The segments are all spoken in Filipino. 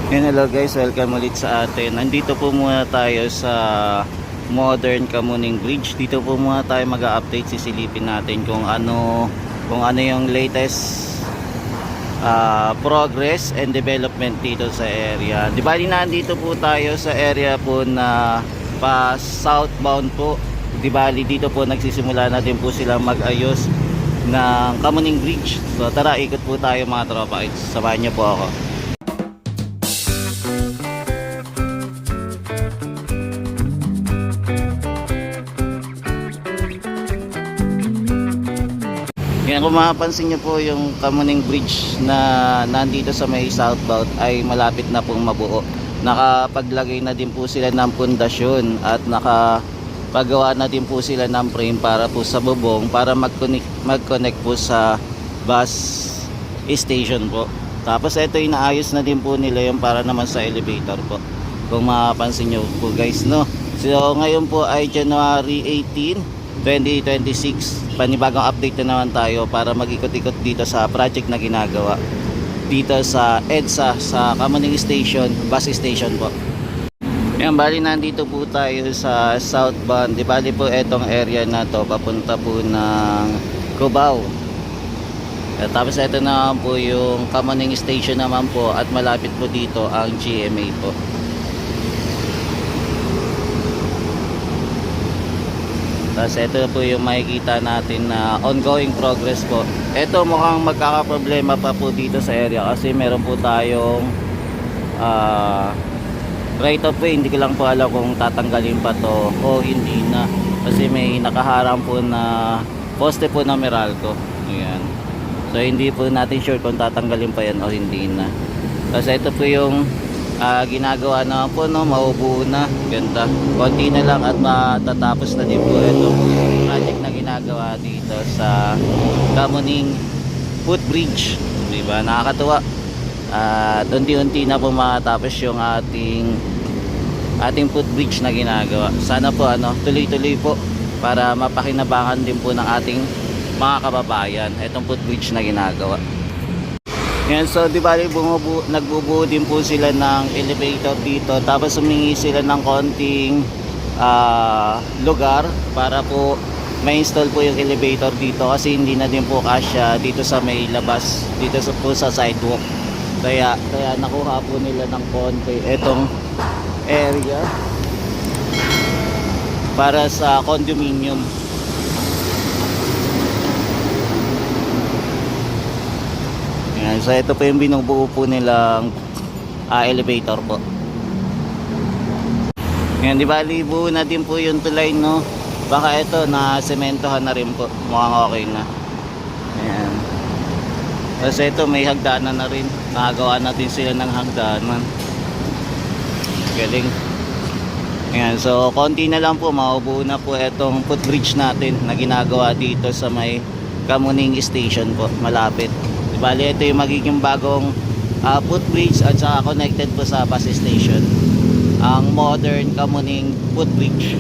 Hello guys, welcome ulit sa atin. Nandito po muna tayo sa Modern Kamuning Bridge. Dito po muna tayo mag-update, sisilipin natin kung ano yung latest progress and development dito sa area. Di bali nandito po tayo sa area po na pa southbound po. Di bali dito po nagsisimula na din po sila mag-ayos ng Kamuning Bridge. So tara, ikot po tayo mga tropa. Samahan niyo po ako. Yan, kung mapapansin nyo po yung Kamuning Bridge na nandito sa may southbound ay malapit na pong mabuo. Nakapaglagay na din po sila ng pundasyon at nakapagawa na din po sila ng frame para po sa bubong para mag-connect po sa bus station po. Tapos ito inaayos na din po nila yung para naman sa elevator po. Kung mapapansin nyo po guys, no? So ngayon po ay January 18 2026, panibagong update na naman tayo para mag-ikot-ikot dito sa project na ginagawa dito sa EDSA sa Kamuning Station, bus station po. Yan, bali nandito po tayo sa southbound. Di bali po etong area na to papunta po ng Cubao. At tapos ito naman po yung Kamuning Station naman po at malapit po dito ang GMA po. Tapos ito po yung makikita natin na ongoing progress po. Ito mukhang magkakaproblema pa po dito sa area kasi meron po tayong right of way. Hindi ko lang po alam kung tatanggalin pa to o hindi na. Kasi may nakaharang po na poste po na Meralco. Ayan. So hindi po natin sure kung tatanggalin pa yan o hindi na. Tapos ito po yung ginagawa na po, no, maubuo na, ganda, konti na lang at matatapos na din po itong project na ginagawa dito sa Kamuning Footbridge, diba? Nakakatuwa at unti-unti na po matapos yung ating footbridge na ginagawa. Sana po tuloy-tuloy po para mapakinabangan din po ng ating mga kababayan itong footbridge na ginagawa. Yan, so di bali nagbubuo din po sila ng elevator dito, tapos humingi sila ng konting lugar para po ma-install po yung elevator dito kasi hindi na din po kasya dito sa may labas, dito sa sidewalk. Kaya nakuha po nila ng konti etong area para sa condominium. Yan, so ito po yung binubuo po nilang elevator po. Yan, di bali buo na din po yung tulay, no? Baka ito na sementohan na rin po, mukhang okay na. Yan. Tapos ito may hagdanan na rin, nakagawa natin sila ng hagdanan. Galing. Yan, so konti na lang po, mabubuo na po itong footbridge natin na ginagawa dito sa may Kamuning Station po, malapit. Bali ito yung magiging bagong footbridge at saka connected po sa bus station, ang Modern Kamuning Footbridge.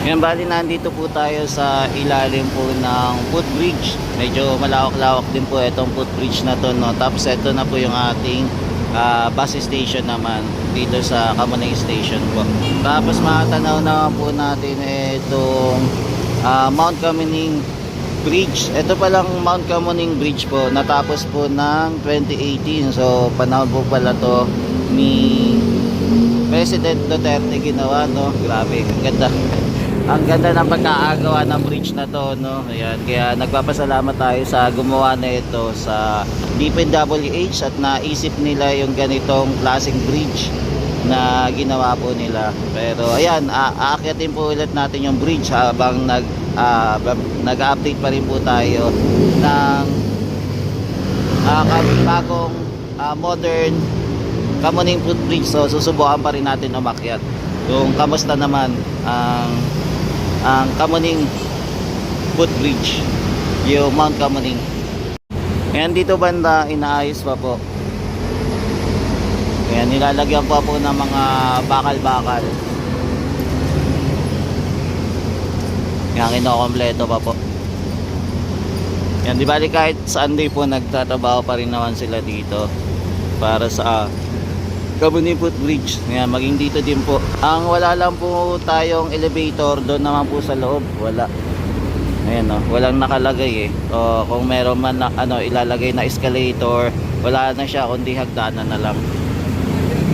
Yan, bali nandito po tayo sa ilalim po ng footbridge. Medyo malawak-lawak din po itong footbridge na to, no? Tapos ito na po yung ating bus station naman dito sa Kamuning Station po. Tapos makatanaw na po natin itong Mount Kamuning Bridge. Ito palang Mount Kamuning Bridge po, natapos po ng 2018. So panahon po pala to ni President Duterte ginawa, no? Grabe, ang ganda. Ang ganda ng pagkakagawa ng bridge na to, no? Ayan, kaya nagpapasalamat tayo sa gumawa na ito sa DPWH at naisip nila yung ganitong klaseng bridge na ginawa po nila. Pero ayan, aakyatin po ulit natin yung bridge habang nag-update pa rin po tayo ng bagong modern Kamuning Footbridge. So susubukan pa rin natin umakyat kung kamusta naman ang Kamuning Footbridge, yung Mount Kamuning. Ayan, dito banda inaayos pa po. Ayan, nilalagyan pa po ng mga bakal-bakal. Yan, kinokompleto pa po. Yan, di bali kahit Sunday po nagtatrabaho pa rin naman sila dito para sa Kamuning Footbridge. Ayan, maging dito din po. Ang wala lang po tayong elevator, doon naman po sa loob, wala. Ayan o, walang nakalagay eh. O, kung meron man na, ilalagay na escalator, wala na siya, kundi hagdanan na lang.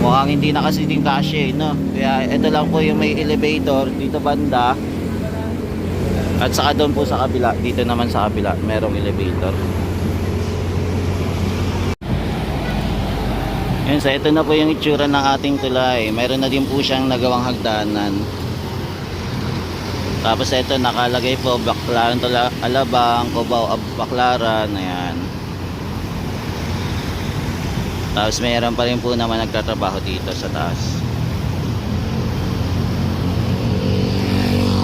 Mukhang hindi na kasi din kasya eh, no? Kaya ito lang po yung may elevator dito banda. At saka doon po sa kabila, dito naman sa kabila, merong elevator. Yan, so ito na po yung itsura ng ating tulay. Meron na din po siyang nagawang hagdanan. Tapos ito nakalagay po Baclaran Alabang, Cubao Baclaran, ayan. Tapos mayroon pa rin po naman nagtatrabaho dito sa taas.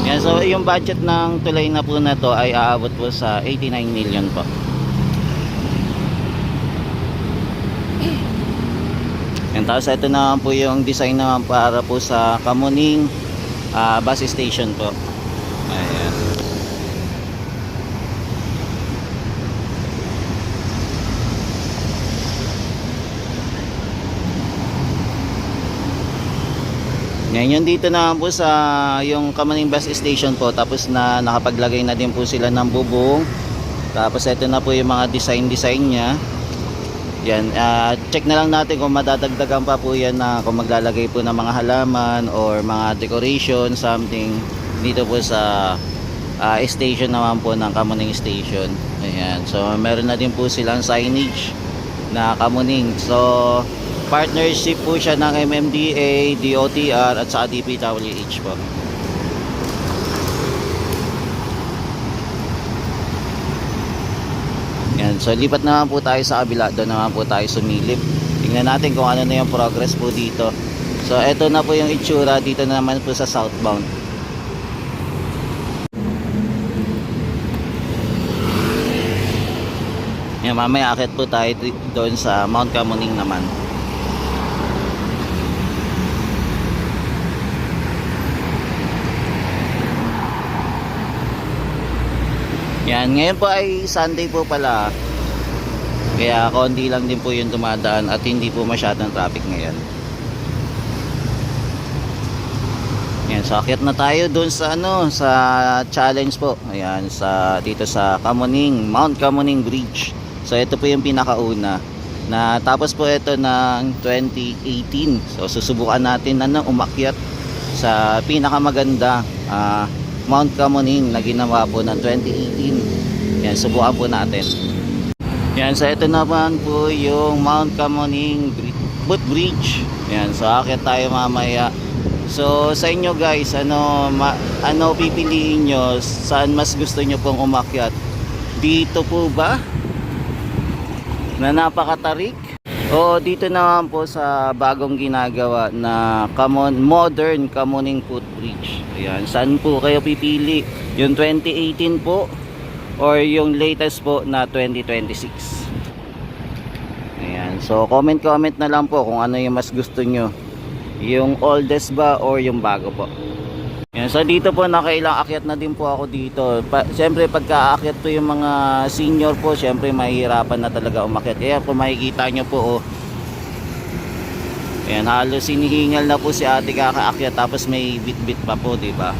Yan, so yung budget ng tulay na po na to ay aabot po sa 89 million po. Yan, tapos ito naman po yung design naman para po sa Kamuning bus station po. Ayan. Ngayon dito naman po sa yung Kamuning bus station po, tapos na nakapaglagay na din po sila ng bubong. Tapos ito na po yung mga design niya. Yan, check na lang natin kung madadagdagan pa po yan na kung maglalagay po ng mga halaman or mga decoration something dito po sa station naman po ng Kamuning station. Ayan, so meron na din po silang signage na Kamuning. So partnership po siya ng MMDA, DOTR at sa DPWH po. Yan, so lipat naman po tayo sa kabila, doon naman po tayo sumilip. Tingnan natin kung ano na yung progress po dito. So eto na po yung itsura dito naman po sa southbound. Yan, mamaya akit po tayo doon sa Mount Kamuning naman. Yan, ngayon po ay Sunday po pala. Kaya konti lang din po yung dumadaan at hindi po masyadong traffic ngayon. Yan, so akyat na tayo doon sa sa challenge po. Ayan, dito sa Kamuning, Mount Kamuning Bridge. So ito po yung pinakauna. Na tapos po ito ng 2018. So susubukan natin na umakyat sa pinakamaganda Mount Kamuning na ginawa po ng 2018. Yan, subukan po natin. Yan, so ito naman po yung Mount Kamuning Footbridge. Yan, so akyat tayo mamaya. So sa inyo guys, ano pipiliin nyo? Saan mas gusto nyo pong umakyat? Dito po ba? Na napakatarik? O dito naman po sa bagong ginagawa na modern Kamuning Footbridge. Ayan, saan po kayo pipili? Yung 2018 po or yung latest po na 2026? Ayan, so comment na lang po kung ano yung mas gusto nyo. Yung oldest ba or yung bago po. Ayan, so dito po nakailang akyat na din po ako dito. Siyempre pagka aakyat po yung mga senior po, siyempre mahihirapan na talaga umakyat. Kaya kung makikita nyo po, ayan, halos sinihingal na po si ate kakaakyat, tapos may bit-bit pa po, diba?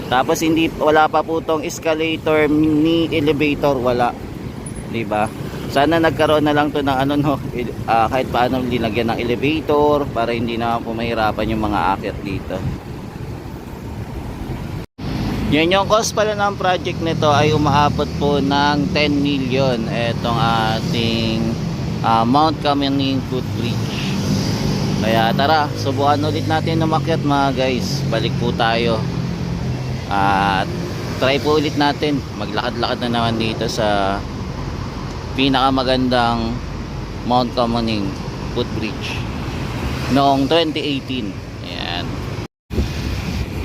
Tapos wala pa po tong escalator ni elevator, wala, diba? Sana nagkaroon na lang to ng kahit paano linagyan ng elevator para hindi na po mahirapan yung mga aakyat dito. Yan, yung cost pala ng project nito ay umaabot po ng 10 million. Etong ating Mount Kamuning Footbridge. Kaya tara, subukan ulit natin umakyat mga guys. Balik po tayo. At try po ulit natin. Maglakad-lakad na naman dito sa pinakamagandang Mount Kamuning Footbridge noong 2018. Ayan.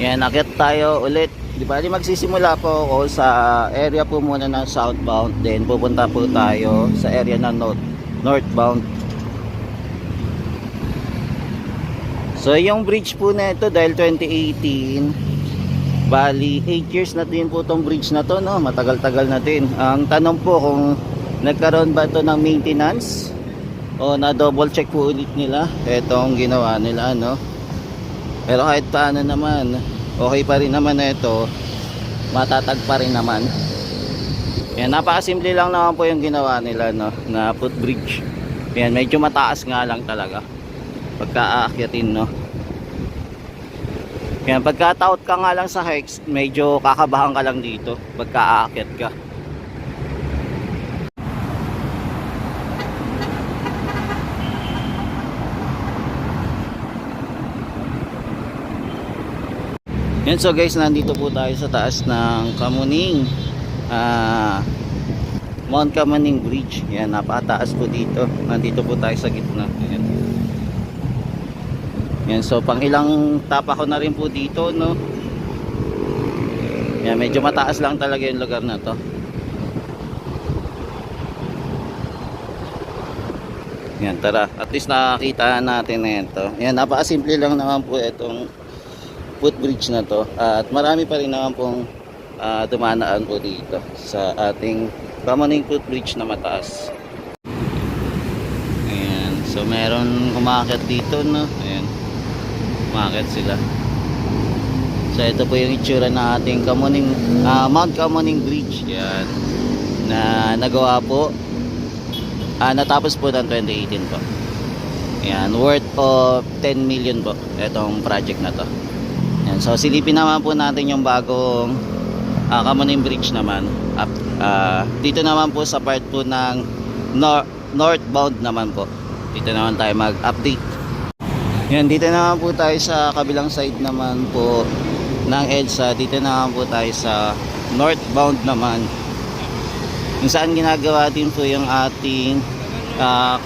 Yan, akyat tayo ulit. Di ba, magsisimula po ako sa area po muna ng southbound, then pupunta po tayo sa area ng northbound. So yung bridge po na ito, dahil 2018, bali 8 years na din po tong bridge na to, no? Matagal-tagal na din. Ang tanong po kung nagkaroon ba ito ng maintenance o na double check po ulit nila etong ginawa nila, no? Pero kahit paano naman, okay pa rin naman ito, matatag pa rin naman. Yan, napakasimple lang naman po yung ginawa nila, no, na footbridge. Yan, medyo mataas nga lang talaga pagka aakyatin, no. Yan, pagka taot ka nga lang sa hikes, medyo kakabahan ka lang dito pagka aakyat ka. Yan, so guys, nandito po tayo sa taas ng Kamuning, Mount Kamuning Bridge. Yan, napakataas po dito. Nandito po tayo sa gitna. Yan. Yan, so pang ilang tapa ko na rin po dito, no. Yan, medyo mataas lang talaga yung lugar na to. Yan, tara, at least nakakita natin na ito. Yan, napakasimple lang naman po itong footbridge na to, at marami pa rin naman pong dumanaan po dito sa ating Kamuning footbridge na mataas. Ayan, so meron umakyat dito, no. Ayan, umakyat sila. So ito po yung itsura ng ating Kamuning, Mount Kamuning Bridge. Yan, na nagawa po, natapos po ng 2018 po. Yan, worth of 10 million po itong project na to. Yan, so silipin naman po natin yung bagong Kamuning Bridge naman. Dito naman po sa part po ng northbound naman po. Dito naman tayo mag-update. Yan, dito naman po tayo sa kabilang side naman po ng EDSA. Dito naman po tayo sa northbound naman, kung saan ginagawa din po yung ating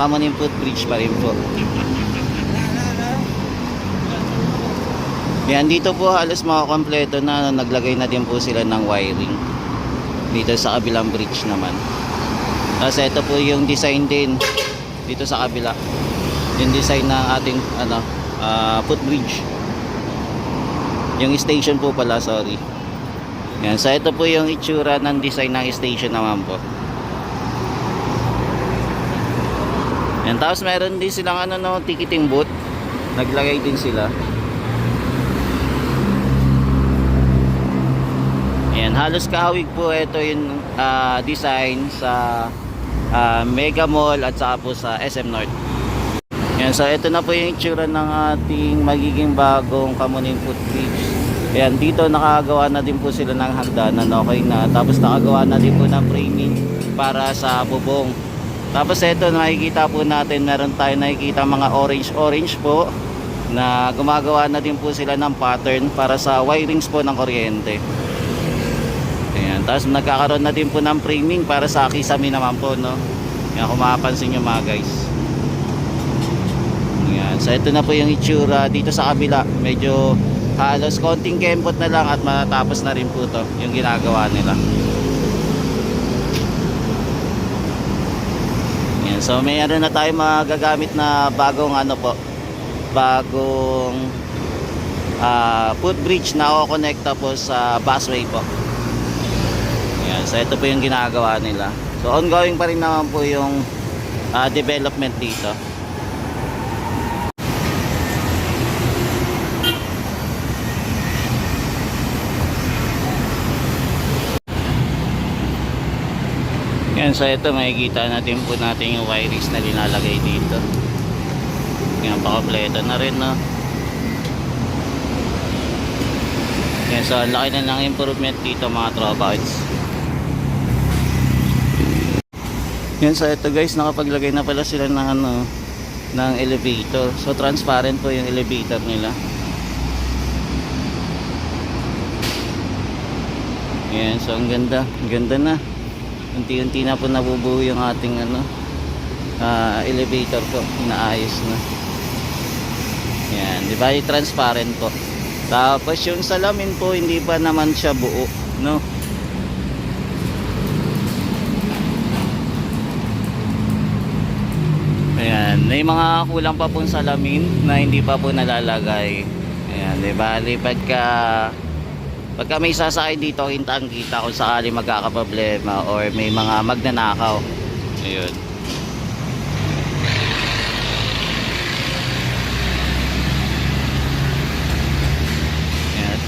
Kamuning footbridge pa rin po. Yan, dito po halos makakompleto na, naglagay na din po sila ng wiring dito sa kabilang bridge naman. Kasi ito po yung design din dito sa kabila, yung design ng ating footbridge, yung station po pala, sorry. Yan, so ito po yung itsura ng design ng station naman po. Yan, tapos meron din silang ticketing booth, naglagay din sila. Yan, halos kahawig po ito yung design sa Mega Mall at saka po sa SM North. Yan, so ito na po yung itsura ng ating magiging bagong Kamuning footbridge. Yan, dito nakagawa na din po sila ng hagdanan, okay na. Tapos nakagawa na din po ng framing para sa bubong. Tapos ito, nakikita po natin, meron tayo nakikita mga orange po, na gumagawa na din po sila ng pattern para sa wirings po ng kuryente. Ayan, tapos nagkakaroon na din po ng framing para sa kisame naman po, no. Yan, kung makapansin nyo mga guys. Ayan, so ito na po yung itsura dito sa kabila. Medyo halos konting kempot na lang at matatapos na rin po to yung ginagawa nila. Ayan, so may na tayo magagamit na bagong bagong footbridge na kukonekta po sa busway po. Ayan, so ito po yung ginagawa nila. So ongoing pa rin naman po yung development dito. Yan, so ito makikita natin po natin yung wirings na linalagay dito. Yan, pakompleto na rin, no. Yan, so ang laki na ng improvement dito mga tropa-outs. Yan, so ito guys, nakapaglagay na pala sila ng ng elevator. So transparent po yung elevator nila. Yan, so ang ganda na. Unti-unti na po nabubuo yung ating elevator po, inaayos na. Yan, di ba, yung transparent po. Tapos yung salamin po hindi pa naman siya buo, no. Ayan, may mga kulang pa pong salamin na hindi pa po nalalagay. Ayan, di ba, pagka may sasakay dito, kita kung sakali magkakaproblema or may mga magnanakaw. Ayun.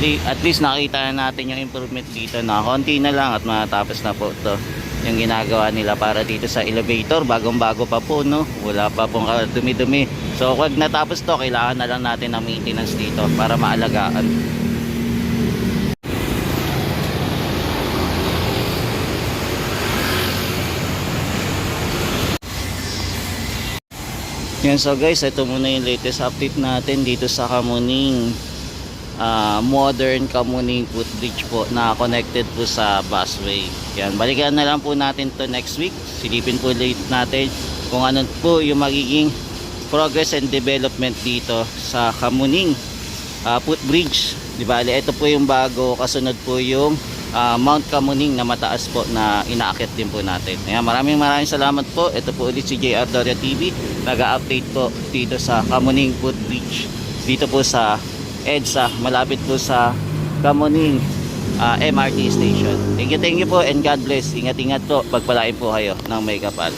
At least nakita na natin yung improvement dito na konti na lang at matapos na po to yung ginagawa nila para dito sa elevator. Bagong bago pa po, no, wala pa pong dumi-dumi. So wag natapos to, kailangan na lang natin ng maintenance dito para maalagaan. Yan, so guys, ito muna yung latest update natin dito sa Kamuning modern Kamuning footbridge po na connected po sa busway. Yan, balikan na lang po natin to next week. Silipin po ulit natin kung ano po yung magiging progress and development dito sa Kamuning footbridge. Di ba? Ito po yung bago, kasunod po yung Mount Kamuning na mataas po na inaakit din po natin. Ayan, maraming salamat po. Ito po ulit si JR Doria TV. Nag-update po dito sa Kamuning footbridge. Dito po sa EDSA, malapit po sa Kamuning MRT station. Thank you po and God bless. Ingat-ingat po. Pagpalain po kayo ng may kapal.